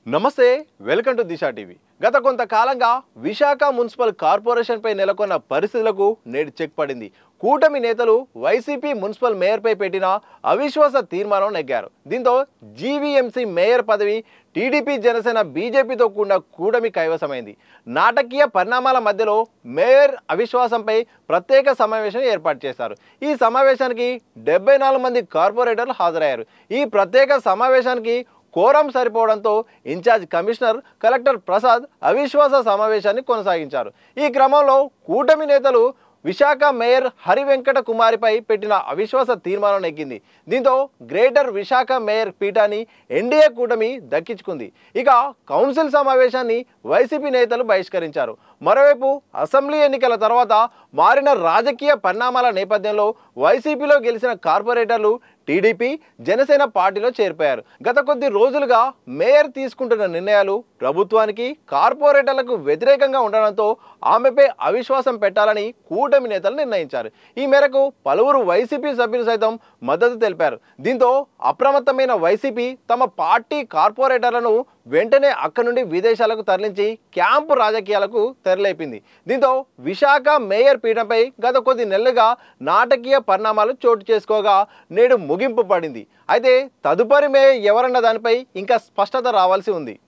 నమస్తే welcome to Disha TV. గత కొంతకాలంగా విశాఖ మున్సిపల్ కార్పొరేషన్ పై నెలకొన్న పరిస్థితులకు నేడు చెక్ పడింది. కూటమి నేతలు వైసీపీ మున్సిపల్ మేయర్ పై పెట్టిన అవిశ్వాస తీర్మానం నెగ్గారు. దీంతో జీవీఎంసీ మేయర్ పదవి టీడీపీ, జనసేన, బీజేపీతో కూడిన కూటమి కైవసమైంది. నాటకీయ పరిణామాల మధ్యలో మేయర్ అవిశ్వాసంపై ప్రత్యేక సమావేశం ఏర్పాటు చేశారు. ఈ సమావేశానికి 74 మంది కార్పొరేటర్లు హాజరయ్యారు. ఈ ప్రత్యేక సమావేశానికి కోరం సరిపోవడంతో ఇన్ఛార్జ్ కమిషనర్ కలెక్టర్ ప్రసాద్ అవిశ్వాస సమావేశాన్ని కొనసాగించారు. ఈ క్రమంలో కూటమి నేతలు విశాఖ మేయర్ హరివెంకట కుమారిపై పెట్టిన అవిశ్వాస తీర్మానం నెగ్గింది. దీంతో గ్రేటర్ విశాఖ మేయర్ పీఠాన్ని ఎన్డీఏ కూటమి దక్కించుకుంది. ఇక కౌన్సిల్ సమావేశాన్ని వైసీపీ నేతలు బహిష్కరించారు. మరోవైపు అసెంబ్లీ ఎన్నికల తర్వాత మారిన రాజకీయ పరిణామాల నేపథ్యంలో వైసీపీలో గెలిచిన కార్పొరేటర్లు టీడీపీ, జనసేన పార్టీలో చేరిపోయారు. గత కొద్ది రోజులుగా మేయర్ తీసుకుంటున్న నిర్ణయాలు ప్రభుత్వానికి, కార్పొరేటర్లకు వ్యతిరేకంగా ఉండడంతో ఆమెపై అవిశ్వాసం పెట్టాలని కూటమి నేతలు నిర్ణయించారు. ఈ మేరకు పలువురు వైసీపీ సభ్యులు సైతం మద్దతు తెలిపారు. దీంతో అప్రమత్తమైన వైసీపీ తమ పార్టీ కార్పొరేటర్లను వెంటనే అక్కడి నుండి విదేశాలకు తరలించి క్యాంపు రాజకీయాలకు తెరలేపింది. దీంతో విశాఖ మేయర్ పీఠంపై గత కొద్ది నెలలుగా నాటకీయ పరిణామాలు చోటు చేసుకోగా నేడు ముగింపు పడింది. అయితే తదుపరి మేయర్ ఎవరన్న దానిపై ఇంకా స్పష్టత రావాల్సి ఉంది.